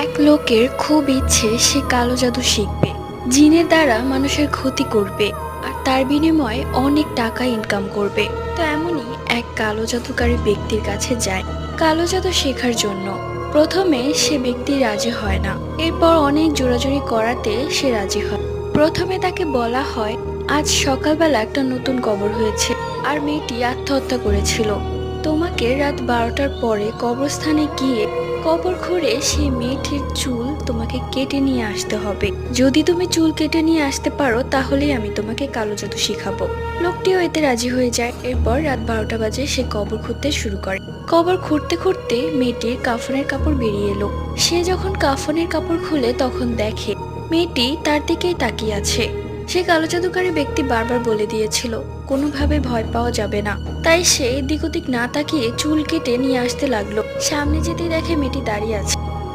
এক লোকের খুব ইচ্ছে সে কালো জাদু শিখবে, জিনের দ্বারা মানুষের ক্ষতি করবে আর তার বিনিময়ে অনেক টাকা ইনকাম করবে। তো এমনই এক কালো জাদুকারী ব্যক্তির কাছে যায় কালো জাদু শেখার জন্য। প্রথমে সে ব্যক্তি রাজি হয় না, এরপর অনেক জোরাজুরি করাতে সে রাজি হয়। প্রথমে তাকে বলা হয় আজ সকালবেলা একটা নতুন কবর হয়েছে আর মেয়েটি আত্মহত্যা করেছিল। তোমাকে রাত 12টার পরে কবরস্থানে গিয়ে কবর খুঁড়ে সেই মেয়েটির চুল তোমাকে কেটে নিয়ে আসতে হবে। যদি তুমি চুল কেটে নিয়ে আসতে পারো তাহলেই আমি তোমাকে কালো জাদু শিখাবো। লোকটিও এতে রাজি হয়ে যায়। এরপর রাত 12টা বাজে সে কবর খুঁড়তে শুরু করে। কবর খুঁড়তে খুঁড়তে মেয়েটির কাফনের কাপড় বেরিয়ে এলো। সে যখন কাফনের কাপড় খুলে তখন দেখে মেয়েটি তার দিকেই তাকিয়ে আছে। সে কালো জাদুকারী ব্যক্তি বারবার বলে দিয়েছিল কোনোভাবে ভয় পাওয়া যাবে না। তাই সে দিক ওদিক না তাকিয়ে চুল কেটে নিয়ে আসতে লাগলো। সামনে যেতেই দেখে মেয়েটি দাঁড়িয়ে আছে।